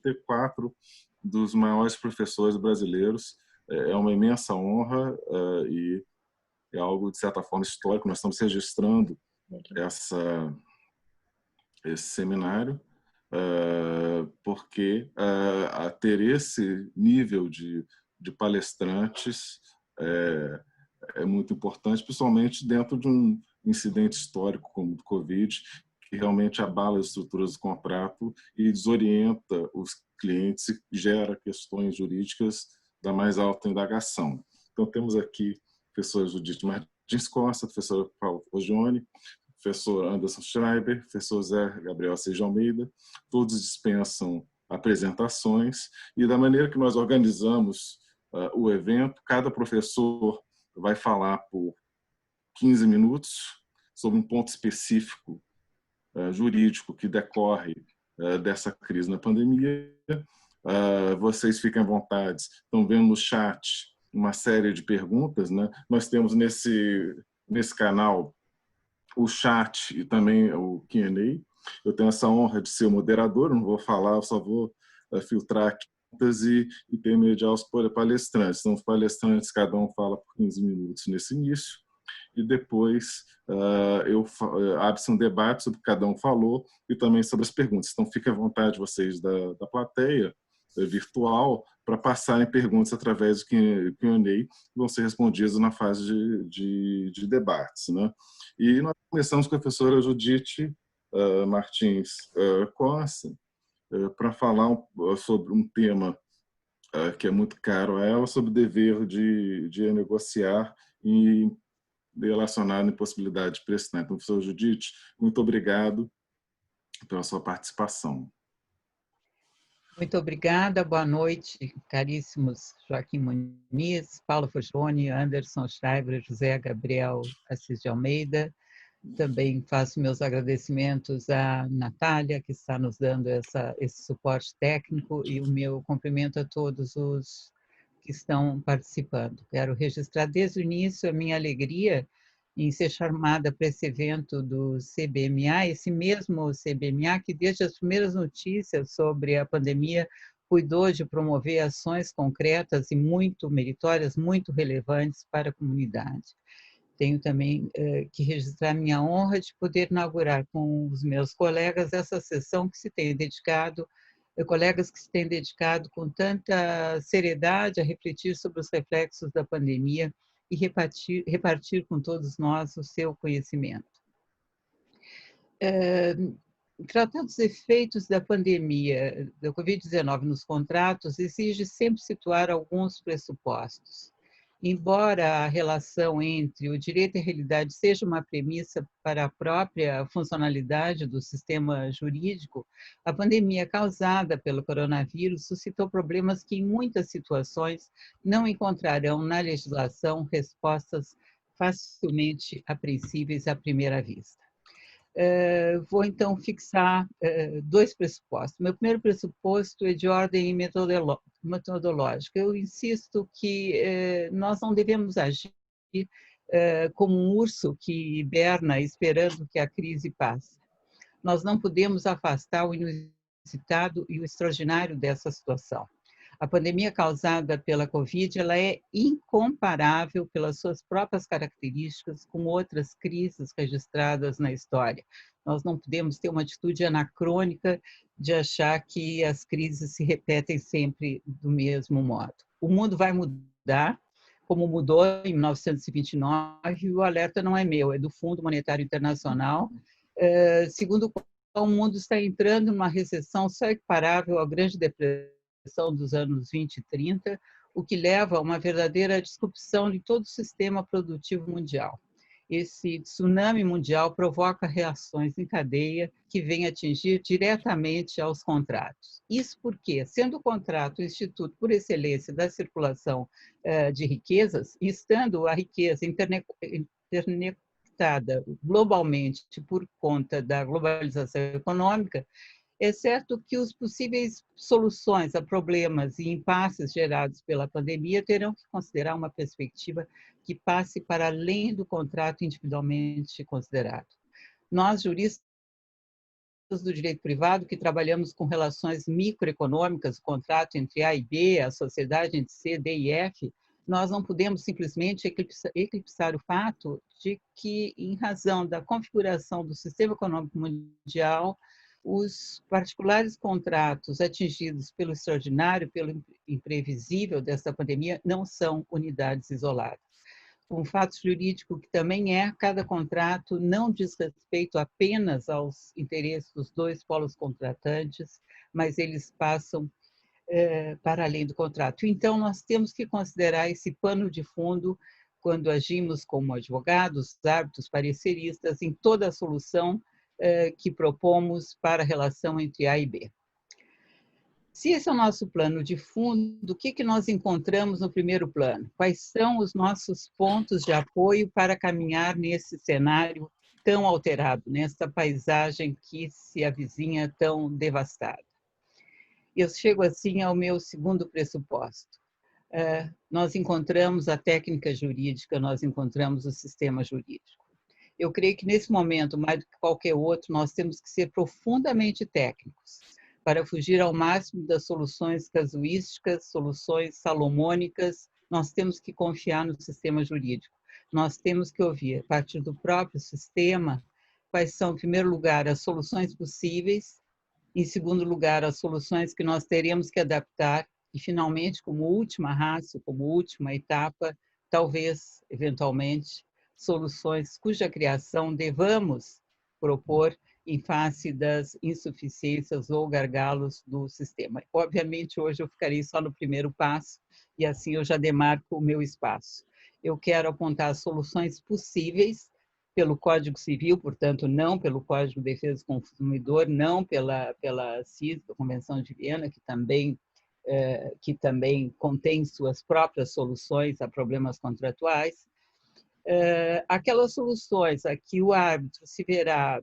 ter 4 dos maiores professores brasileiros. É uma imensa honra e é algo, de certa forma, histórico. Nós estamos registrando esse seminário, porque a ter esse nível de palestrantes é muito importante, principalmente dentro de um incidente histórico como o do Covid, que realmente abala as estruturas do contrato e desorienta os clientes e gera questões jurídicas da mais alta indagação. Então, temos aqui o professor Judite Martins Costa, professor Paulo Foggioni, professor Anderson Schreiber, professor Zé Gabriel Assis de Almeida. Todos dispensam apresentações e da maneira que nós organizamos o evento, cada professor vai falar por 15 minutos sobre um ponto específico jurídico que decorre dessa crise na pandemia. Vocês fiquem à vontade, estão vendo no chat uma série de perguntas, né? Nós temos nesse canal o chat e também o Q&A. Eu tenho essa honra de ser o moderador, não vou falar, eu só vou filtrar perguntas e intermediar os palestrantes. Então, os palestrantes, cada um fala por 15 minutos nesse início, e depois abre-se um debate sobre o que cada um falou e também sobre as perguntas. Então, fiquem à vontade, vocês da plateia virtual, para passarem perguntas através do Q&A, que vão ser respondidas na fase de debates, né? E nós começamos com a professora Judite Martins Costa para falar sobre um tema que é muito caro a ela, sobre o dever de negociar e relacionado à impossibilidade de prestar. Então, professora Judite, muito obrigado pela sua participação. Muito obrigada, boa noite, caríssimos Joaquim Muniz, Paulo Foggioni, Anderson Schreiber, José Gabriel Assis de Almeida. Também faço meus agradecimentos à Natália, que está nos dando esse suporte técnico, e o meu cumprimento a todos os que estão participando. Quero registrar desde o início a minha alegria em ser chamada para esse evento do CBMA, esse mesmo CBMA que desde as primeiras notícias sobre a pandemia cuidou de promover ações concretas e muito meritórias, muito relevantes para a comunidade. Tenho também que registrar minha honra de poder inaugurar com os meus colegas essa sessão que se tem dedicado, colegas que se têm dedicado com tanta seriedade a refletir sobre os reflexos da pandemia e repartir com todos nós o seu conhecimento. Tratar dos efeitos da pandemia, da Covid-19 nos contratos, exige sempre situar alguns pressupostos. Embora a relação entre o direito e a realidade seja uma premissa para a própria funcionalidade do sistema jurídico, a pandemia causada pelo coronavírus suscitou problemas que, em muitas situações, não encontrarão na legislação respostas facilmente apreensíveis à primeira vista. Vou, então, fixar 2 pressupostos. Meu primeiro pressuposto é de ordem metodológica. Eu insisto que nós não devemos agir como um urso que hiberna esperando que a crise passe. Nós não podemos afastar o inusitado e o extraordinário dessa situação. A pandemia causada pela Covid, ela é incomparável pelas suas próprias características com outras crises registradas na história. Nós não podemos ter uma atitude anacrônica de achar que as crises se repetem sempre do mesmo modo. O mundo vai mudar, como mudou em 1929, e o alerta não é meu, é do Fundo Monetário Internacional, segundo o qual o mundo está entrando numa recessão só equiparável à Grande Depressão dos anos 20 e 30, o que leva a uma verdadeira disrupção de todo o sistema produtivo mundial. Esse tsunami mundial provoca reações em cadeia que vêm atingir diretamente aos contratos. Isso porque, sendo o contrato o instituto por excelência da circulação de riquezas, e estando a riqueza interconectada globalmente por conta da globalização econômica, é certo que os possíveis soluções a problemas e impasses gerados pela pandemia terão que considerar uma perspectiva que passe para além do contrato individualmente considerado. Nós, juristas, do direito privado que trabalhamos com relações microeconômicas, o contrato entre A e B, a sociedade entre C, D e F, nós não podemos simplesmente eclipsar o fato de que, em razão da configuração do sistema econômico mundial, os particulares contratos atingidos pelo extraordinário, pelo imprevisível dessa pandemia, não são unidades isoladas. Um fato jurídico que também cada contrato não diz respeito apenas aos interesses dos dois polos contratantes, mas eles passam para além do contrato. Então, nós temos que considerar esse pano de fundo quando agimos como advogados, árbitros, pareceristas, em toda a solução que propomos para a relação entre A e B. Se esse é o nosso plano de fundo, o que nós encontramos no primeiro plano? Quais são os nossos pontos de apoio para caminhar nesse cenário tão alterado, nessa paisagem que se avizinha tão devastada? Eu chego assim ao meu segundo pressuposto. Nós encontramos a técnica jurídica, nós encontramos o sistema jurídico. Eu creio que nesse momento, mais do que qualquer outro, nós temos que ser profundamente técnicos para fugir ao máximo das soluções casuísticas, soluções salomônicas. Nós temos que confiar no sistema jurídico. Nós temos que ouvir, a partir do próprio sistema, quais são, em primeiro lugar, as soluções possíveis, em segundo lugar, as soluções que nós teremos que adaptar e, finalmente, como última ratio, como última etapa, talvez, eventualmente, soluções cuja criação devamos propor em face das insuficiências ou gargalos do sistema. Obviamente, hoje eu ficarei só no primeiro passo e assim eu já demarco o meu espaço. Eu quero apontar soluções possíveis pelo Código Civil, portanto, não pelo Código de Defesa do Consumidor, não pela CIS, a Convenção de Viena, que também contém suas próprias soluções a problemas contratuais. Aquelas soluções a que o árbitro se verá,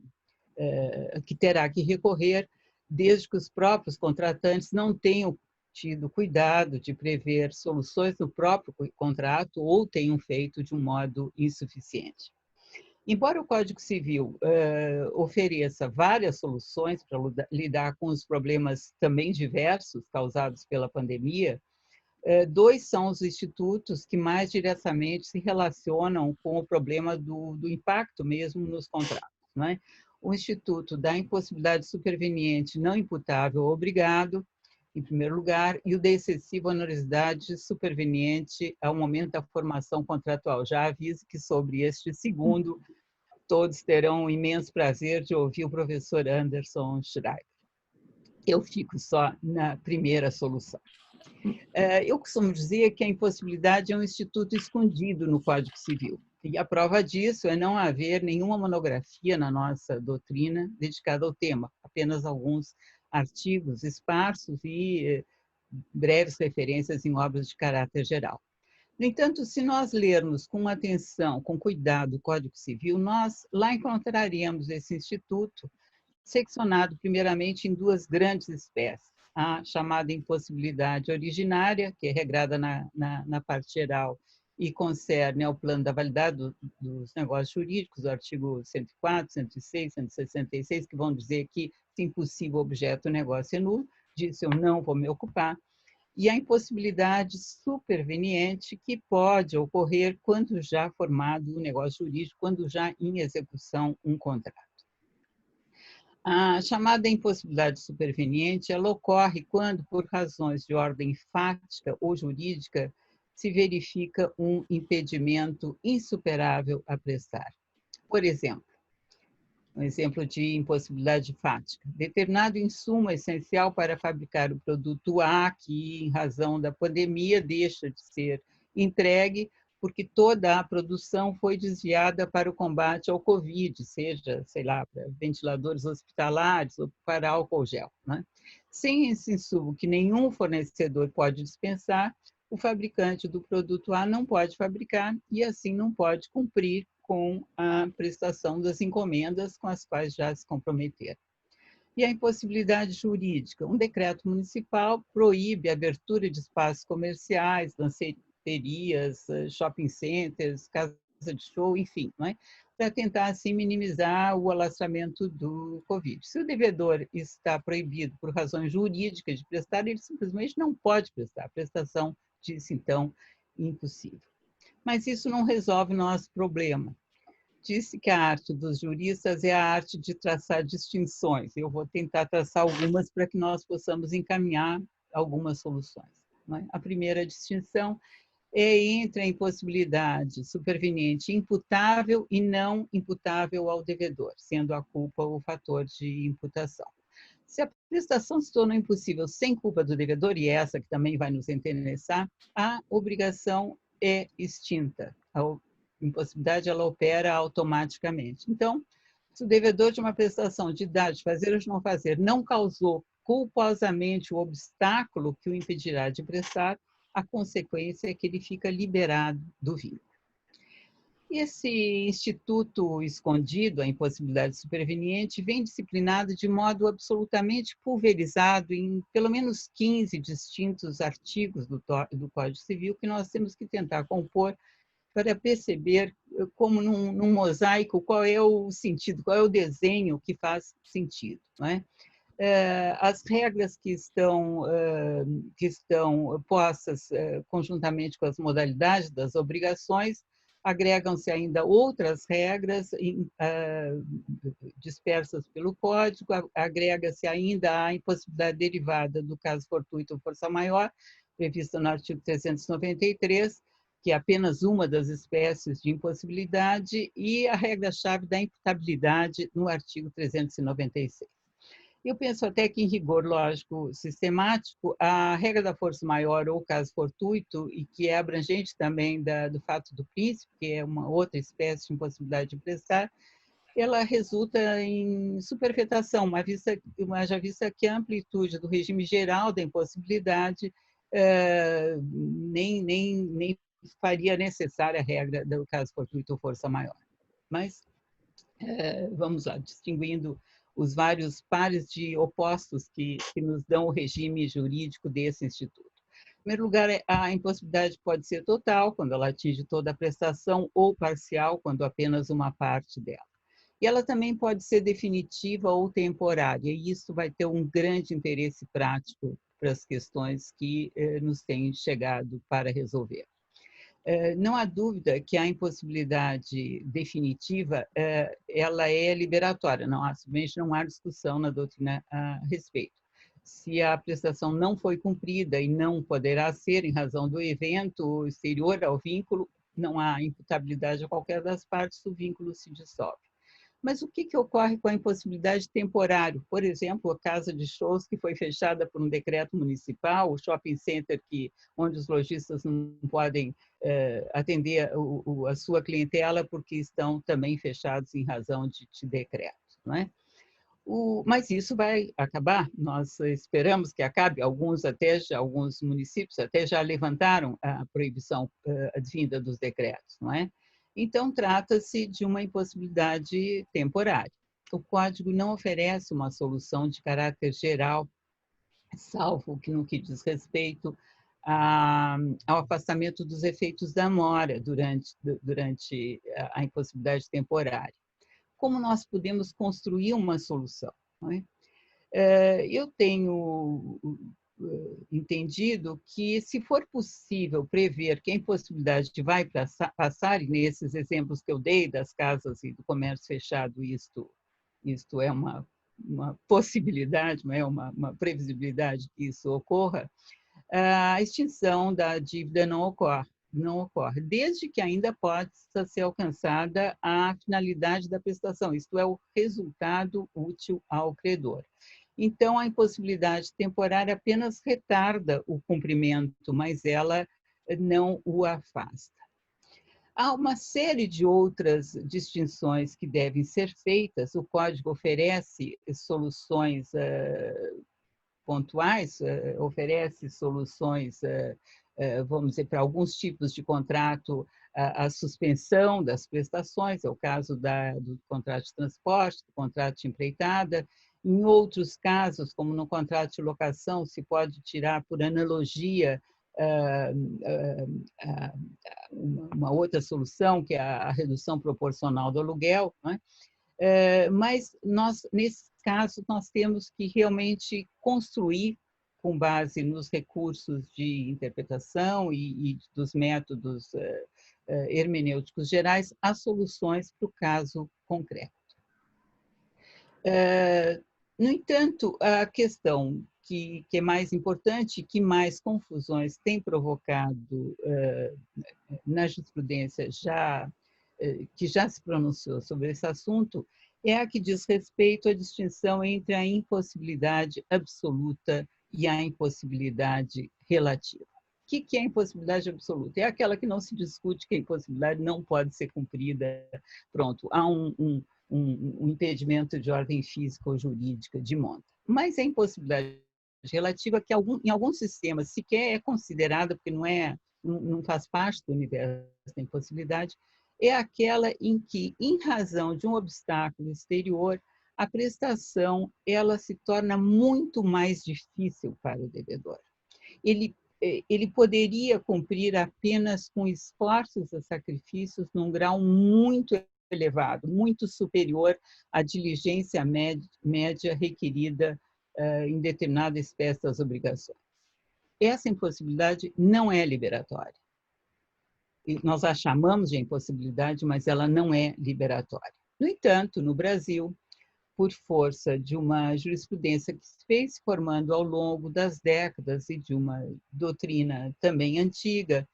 que terá que recorrer, desde que os próprios contratantes não tenham tido cuidado de prever soluções no próprio contrato ou tenham feito de um modo insuficiente. Embora o Código Civil ofereça várias soluções para lidar com os problemas também diversos causados pela pandemia, dois são os institutos que mais diretamente se relacionam com o problema do impacto mesmo nos contratos, não é? O Instituto da Impossibilidade Superveniente Não Imputável ou Obrigado, em primeiro lugar, e o da excessiva onerosidade superveniente ao momento da formação contratual. Já aviso que sobre este segundo, todos terão o imenso prazer de ouvir o professor Anderson Schreiber. Eu fico só na primeira solução. Eu costumo dizer que a impossibilidade é um instituto escondido no Código Civil. E a prova disso é não haver nenhuma monografia na nossa doutrina dedicada ao tema, apenas alguns artigos esparsos e breves referências em obras de caráter geral. No entanto, se nós lermos com atenção, com cuidado o Código Civil, nós lá encontraremos esse instituto seccionado primeiramente em duas grandes espécies. A chamada impossibilidade originária, que é regrada na parte geral e concerne ao plano da validade dos negócios jurídicos, o artigo 104, 106, 166, que vão dizer que, se impossível objeto, o negócio é nulo, disso eu não vou me ocupar. E a impossibilidade superveniente, que pode ocorrer quando já formado o negócio jurídico, quando já em execução um contrato. A chamada impossibilidade superveniente, ela ocorre quando, por razões de ordem fática ou jurídica, se verifica um impedimento insuperável a prestar. Por exemplo, um exemplo de impossibilidade fática. Determinado insumo essencial para fabricar o produto A, que, em razão da pandemia, deixa de ser entregue, porque toda a produção foi desviada para o combate ao Covid, seja, sei lá, para ventiladores hospitalares ou para álcool gel, né? Sem esse insumo que nenhum fornecedor pode dispensar, o fabricante do produto A não pode fabricar e, assim, não pode cumprir com a prestação das encomendas com as quais já se comprometeram. E a impossibilidade jurídica. Um decreto municipal proíbe a abertura de espaços comerciais, danceterias, shopping centers, casa de show, enfim. Não é? para tentar, assim, minimizar o alastramento do Covid. Se o devedor está proibido por razões jurídicas de prestar, ele simplesmente não pode prestar. A prestação diz, então, impossível. Mas isso não resolve o nosso problema. Disse que a arte dos juristas é a arte de traçar distinções. Eu vou tentar traçar algumas para que nós possamos encaminhar algumas soluções. Não é? A primeira distinção é entre a impossibilidade superveniente imputável e não imputável ao devedor, sendo a culpa o fator de imputação. Se a prestação se tornou impossível sem culpa do devedor, e essa que também vai nos interessar, a obrigação é extinta. A impossibilidade ela opera automaticamente. Então, se o devedor de uma prestação de idade, fazer ou não fazer, não causou culposamente o obstáculo que o impedirá de prestar, a consequência é que ele fica liberado do vínculo. Esse instituto escondido, a impossibilidade superveniente, vem disciplinado de modo absolutamente pulverizado em pelo menos 15 distintos artigos do Código Civil que nós temos que tentar compor para perceber, como num mosaico, qual é o sentido, qual é o desenho que faz sentido. Não é? As regras que estão postas conjuntamente com as modalidades das obrigações, agregam-se ainda outras regras dispersas pelo Código, agrega-se ainda a impossibilidade derivada do caso fortuito ou força maior, prevista no artigo 393, que é apenas uma das espécies de impossibilidade, e a regra-chave da imputabilidade no artigo 396. Eu penso até que, em rigor lógico sistemático, a regra da força maior ou caso fortuito, e que é abrangente também do fato do príncipe, que é uma outra espécie de impossibilidade de prestar, ela resulta em superfetação, já vista que a amplitude do regime geral da impossibilidade nem faria necessária a regra do caso fortuito ou força maior. Mas vamos lá, distinguindo os vários pares de opostos que nos dão o regime jurídico desse instituto. Em primeiro lugar, a impossibilidade pode ser total, quando ela atinge toda a prestação, ou parcial, quando apenas uma parte dela. E ela também pode ser definitiva ou temporária, e isso vai ter um grande interesse prático para as questões que nos têm chegado para resolver. Não há dúvida que a impossibilidade definitiva ela é liberatória, simplesmente não há discussão na doutrina a respeito. Se a prestação não foi cumprida e não poderá ser em razão do evento exterior ao vínculo, não há imputabilidade a qualquer das partes, o vínculo se dissolve. Mas o que ocorre com a impossibilidade temporária? Por exemplo, a casa de shows que foi fechada por um decreto municipal, o shopping center onde os lojistas não podem atender a sua clientela porque estão também fechados em razão de decreto. Não é? Mas isso vai acabar, nós esperamos que acabe, alguns municípios até já levantaram a proibição advinda dos decretos, não é? Então, trata-se de uma impossibilidade temporária. O Código não oferece uma solução de caráter geral, salvo que no que diz respeito ao afastamento dos efeitos da mora durante a impossibilidade temporária. Como nós podemos construir uma solução? Não é? Eu tenho entendido que, se for possível prever que a impossibilidade vai passar, e nesses exemplos que eu dei das casas e do comércio fechado, isto é uma possibilidade, não é uma previsibilidade que isso ocorra, a extinção da dívida não ocorre, desde que ainda possa ser alcançada a finalidade da prestação, isto é, o resultado útil ao credor. Então, a impossibilidade temporária apenas retarda o cumprimento, mas ela não o afasta. Há uma série de outras distinções que devem ser feitas. O Código oferece soluções pontuais, oferece soluções, vamos dizer, para alguns tipos de contrato, a suspensão das prestações, é o caso do contrato de transporte, do contrato de empreitada. Em outros casos, como no contrato de locação, se pode tirar por analogia uma outra solução, que é a redução proporcional do aluguel, né? Mas nesse caso, nós temos que realmente construir, com base nos recursos de interpretação e dos métodos hermenêuticos gerais, as soluções para o caso concreto. No entanto, a questão que é mais importante, que mais confusões tem provocado na jurisprudência que já se pronunciou sobre esse assunto, é a que diz respeito à distinção entre a impossibilidade absoluta e a impossibilidade relativa. O que é a impossibilidade absoluta? É aquela que não se discute, que a impossibilidade não pode ser cumprida. Pronto, há um impedimento de ordem física ou jurídica de monta. Mas a impossibilidade relativa, que em alguns sistemas sequer é considerada, porque não faz parte do universo da impossibilidade, é aquela em que, em razão de um obstáculo exterior, a prestação ela se torna muito mais difícil para o devedor. Ele poderia cumprir apenas com esforços e sacrifícios num grau muito elevado, muito superior à diligência média requerida em determinada espécie das obrigações. Essa impossibilidade não é liberatória. Nós a chamamos de impossibilidade, mas ela não é liberatória. No entanto, no Brasil, por força de uma jurisprudência que se fez se formando ao longo das décadas e de uma doutrina também antiga,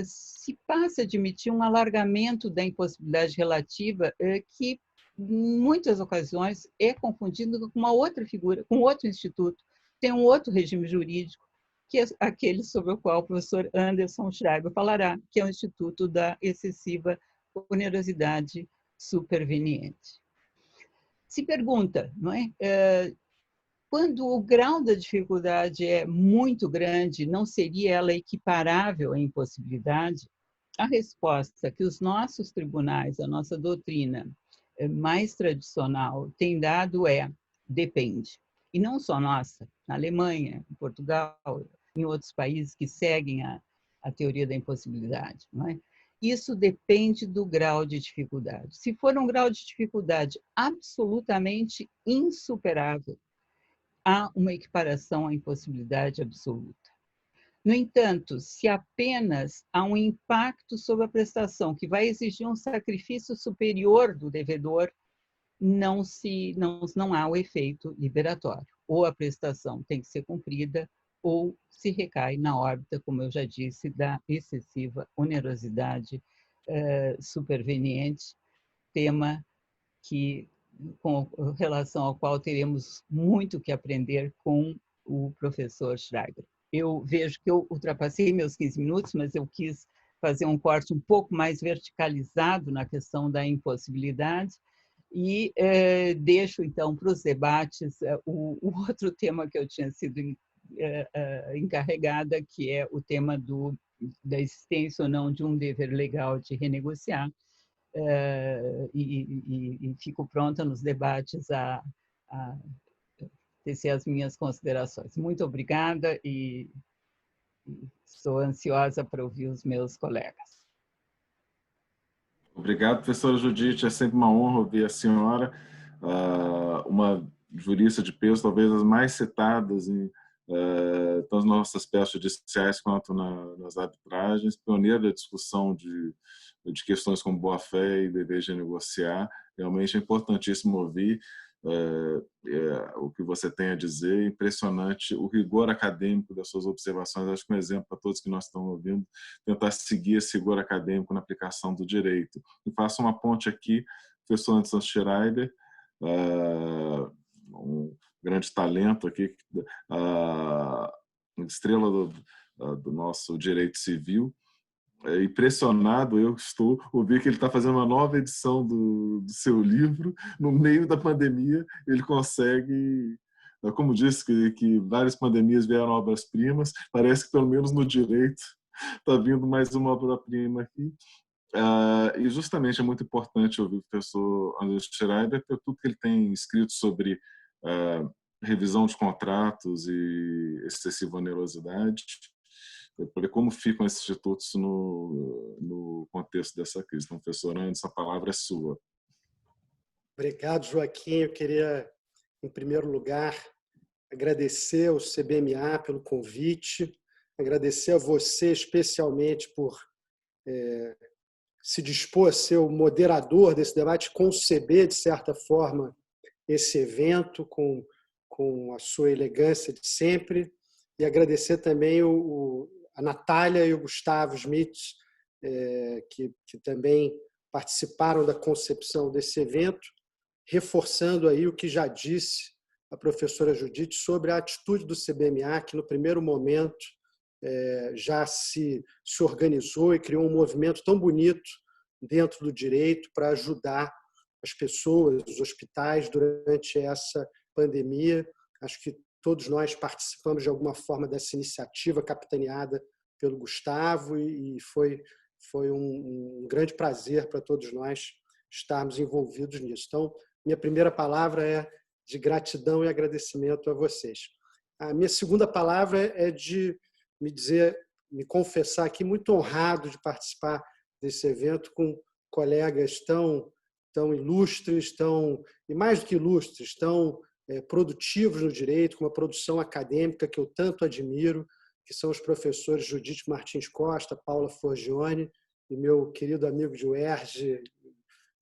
se passa a admitir um alargamento da impossibilidade relativa que, em muitas ocasiões, é confundido com uma outra figura, com outro instituto, tem um outro regime jurídico, que é aquele sobre o qual o professor Anderson Schreiber falará, que é o Instituto da Excessiva Onerosidade Superveniente. Se pergunta, não é? Quando o grau da dificuldade é muito grande, não seria ela equiparável à impossibilidade? A resposta que os nossos tribunais, a nossa doutrina mais tradicional tem dado é: depende. E não só nossa, na Alemanha, em Portugal, em outros países que seguem a teoria da impossibilidade, não é? Isso depende do grau de dificuldade. Se for um grau de dificuldade absolutamente insuperável, há uma equiparação à impossibilidade absoluta. No entanto, se apenas há um impacto sobre a prestação que vai exigir um sacrifício superior do devedor, não há o efeito liberatório. Ou a prestação tem que ser cumprida, ou se recai na órbita, como eu já disse, da excessiva onerosidade superveniente, tema com relação ao qual teremos muito que aprender com o professor Schreiber. Eu vejo que eu ultrapassei meus 15 minutos, mas eu quis fazer um corte um pouco mais verticalizado na questão da impossibilidade e deixo, então, para os debates o outro tema que eu tinha sido encarregada, que é o tema da existência ou não de um dever legal de renegociar, e fico pronta nos debates a tecer as minhas considerações. Muito obrigada e estou ansiosa para ouvir os meus colegas. Obrigado, professora Judite. É sempre uma honra ouvir a senhora, uma jurista de peso, talvez as mais citadas tanto nas nossas peças judiciais quanto nas arbitragens, pioneira da discussão de questões como boa-fé e dever de negociar. Realmente é importantíssimo ouvir o que você tem a dizer. Impressionante o rigor acadêmico das suas observações. Acho que um exemplo para todos que nós estamos ouvindo, tentar seguir esse rigor acadêmico na aplicação do direito. E faço uma ponte aqui, professor Anderson Schreiber, um grande talento aqui, estrela do nosso direito civil. Impressionado eu estou ouvir que ele está fazendo uma nova edição do seu livro no meio da pandemia. Ele consegue, como disse que várias pandemias vieram obras-primas, parece que pelo menos no direito está vindo mais uma obra-prima aqui. E justamente é muito importante ouvir o professor Anderson Schreiber por tudo que ele tem escrito sobre revisão de contratos e excessiva onerosidade. como ficam esses institutos no contexto dessa crise. Então, professor Andes, essa palavra é sua. Obrigado, Joaquim. Eu queria, em primeiro lugar, agradecer ao CBMA pelo convite, agradecer a você especialmente por se dispor a ser o moderador desse debate, conceber, de certa forma, esse evento com a sua elegância de sempre, e agradecer também a Natália e o Gustavo Schmidt, que também participaram da concepção desse evento, reforçando aí o que já disse a professora Judite sobre a atitude do CBMA, que no primeiro momento já se organizou e criou um movimento tão bonito dentro do direito para ajudar as pessoas, os hospitais, durante essa pandemia. Acho que todos nós participamos de alguma forma dessa iniciativa capitaneada pelo Gustavo e foi um grande prazer para todos nós estarmos envolvidos nisso. Então, minha primeira palavra é de gratidão e agradecimento a vocês. A minha segunda palavra é de me confessar aqui muito honrado de participar desse evento com colegas tão ilustres, e mais do que ilustres, tão produtivos no direito, com uma produção acadêmica que eu tanto admiro, que são os professores Judite Martins Costa, Paula Forgione e meu querido amigo de UERJ,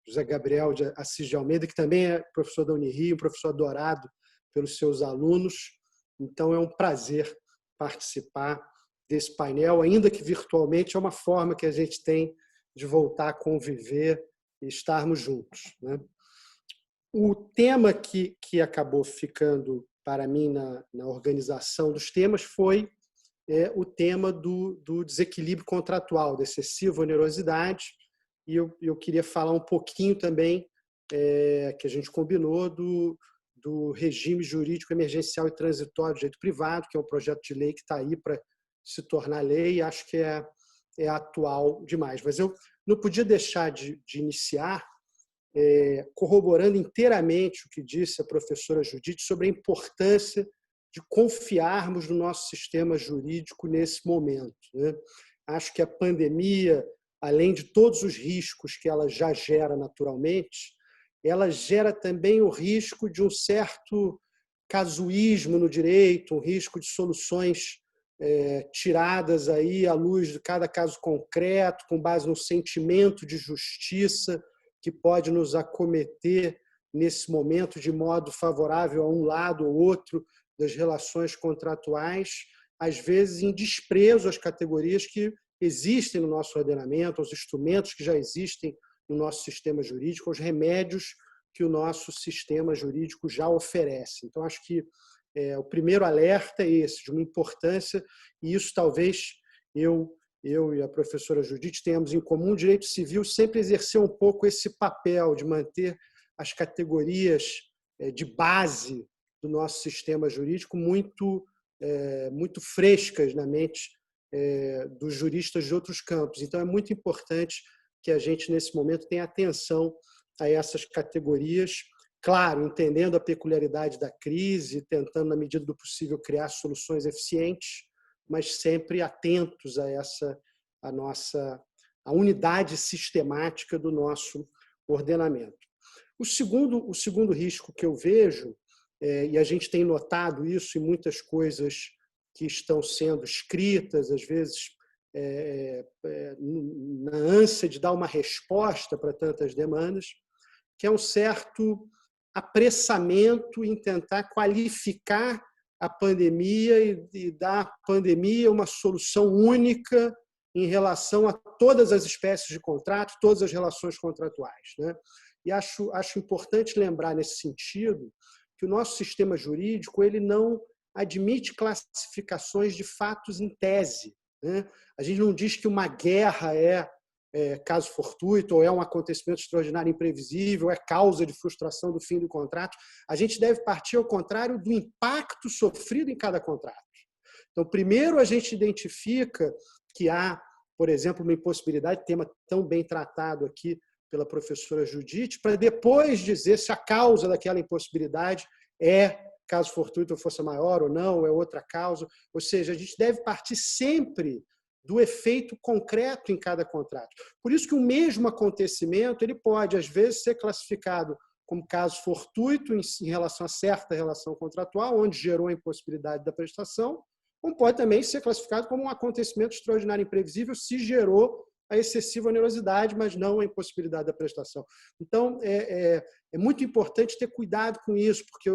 José Gabriel de Assis de Almeida, que também é professor da Unirio, um professor adorado pelos seus alunos. Então, é um prazer participar desse painel, ainda que virtualmente, é uma forma que a gente tem de voltar a conviver e estarmos juntos, né? O tema que acabou ficando para mim na organização dos temas foi o tema do desequilíbrio contratual, da excessiva onerosidade, e eu queria falar um pouquinho também, que a gente combinou, do regime jurídico emergencial e transitório de direito privado, que é um projeto de lei que está aí para se tornar lei, e acho que é atual demais. Mas eu não podia deixar de iniciar corroborando inteiramente o que disse a professora Judite sobre a importância de confiarmos no nosso sistema jurídico nesse momento, né? Acho que a pandemia, além de todos os riscos que ela já gera naturalmente, ela gera também o risco de um certo casuísmo no direito, um risco de soluções tiradas aí à luz de cada caso concreto, com base no sentimento de justiça que pode nos acometer nesse momento de modo favorável a um lado ou outro das relações contratuais, às vezes em desprezo às categorias que existem no nosso ordenamento, aos instrumentos que já existem no nosso sistema jurídico, aos remédios que o nosso sistema jurídico já oferece. Então, acho que o primeiro alerta é esse, de uma importância, e isso talvez eu e a professora Judite tenhamos em comum. O direito civil sempre exerceu um pouco esse papel de manter as categorias de base do nosso sistema jurídico muito frescas na mente dos juristas de outros campos. Então, é muito importante que a gente, nesse momento, tenha atenção a essas categorias, claro, entendendo a peculiaridade da crise, tentando, na medida do possível, criar soluções eficientes, mas sempre atentos a unidade sistemática do nosso ordenamento. O segundo risco que eu vejo, e a gente tem notado isso em muitas coisas que estão sendo escritas, às vezes na ânsia de dar uma resposta para tantas demandas, que é um certo apressamento em tentar qualificar a pandemia e dar à pandemia uma solução única em relação a todas as espécies de contrato, todas as relações contratuais, né? E acho importante lembrar nesse sentido que o nosso sistema jurídico ele não admite classificações de fatos em tese, né? A gente não diz que uma guerra é caso fortuito, ou é um acontecimento extraordinário imprevisível, é causa de frustração do fim do contrato. A gente deve partir, ao contrário, do impacto sofrido em cada contrato. Então, primeiro a gente identifica que há, por exemplo, uma impossibilidade, tema tão bem tratado aqui pela professora Judite, para depois dizer se a causa daquela impossibilidade é caso fortuito ou força maior ou não, é outra causa. Ou seja, a gente deve partir sempre do efeito concreto em cada contrato. Por isso que o mesmo acontecimento ele pode, às vezes, ser classificado como caso fortuito em relação a certa relação contratual, onde gerou a impossibilidade da prestação, como pode também ser classificado como um acontecimento extraordinário e imprevisível se gerou a excessiva onerosidade, mas não a impossibilidade da prestação. Então, é muito importante ter cuidado com isso, porque,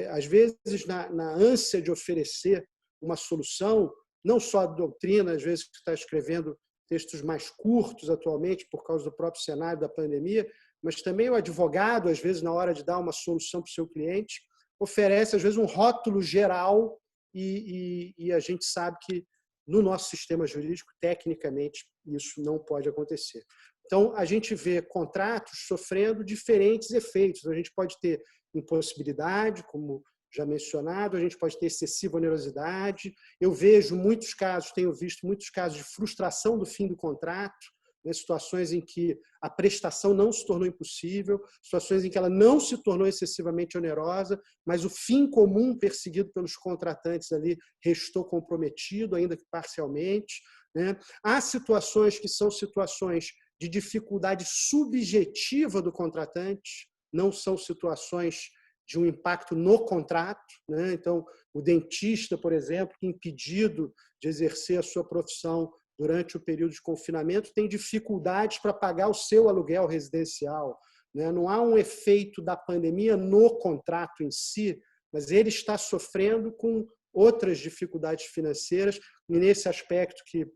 às vezes, na ânsia de oferecer uma solução, não só a doutrina, às vezes, que está escrevendo textos mais curtos atualmente, por causa do próprio cenário da pandemia, mas também o advogado, às vezes, na hora de dar uma solução para o seu cliente, oferece, às vezes, um rótulo geral e a gente sabe que, no nosso sistema jurídico, tecnicamente, isso não pode acontecer. Então, a gente vê contratos sofrendo diferentes efeitos. A gente pode ter impossibilidade, como já mencionado, a gente pode ter excessiva onerosidade. Eu vejo muitos casos, tenho visto muitos casos de frustração do fim do contrato, né, situações em que a prestação não se tornou impossível, situações em que ela não se tornou excessivamente onerosa, mas o fim comum perseguido pelos contratantes ali restou comprometido, ainda que parcialmente, né? Há situações que são situações de dificuldade subjetiva do contratante, não são situações de um impacto no contrato, né? Então, o dentista, por exemplo, que impedido de exercer a sua profissão durante o período de confinamento, tem dificuldades para pagar o seu aluguel residencial, né? Não há um efeito da pandemia no contrato em si, mas ele está sofrendo com outras dificuldades financeiras, e nesse aspecto que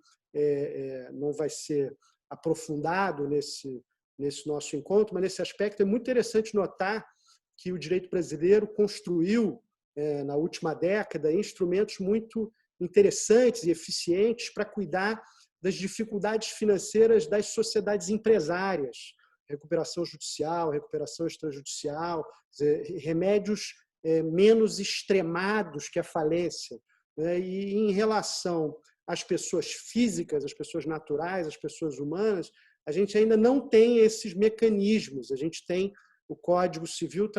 não vai ser aprofundado nesse nosso encontro, mas nesse aspecto é muito interessante notar que o direito brasileiro construiu, na última década, instrumentos muito interessantes e eficientes para cuidar das dificuldades financeiras das sociedades empresárias, recuperação judicial, recuperação extrajudicial, remédios menos extremados que a falência, né? E em relação às pessoas físicas, às pessoas naturais, às pessoas humanas, a gente ainda não tem esses mecanismos. A gente tem o Código Civil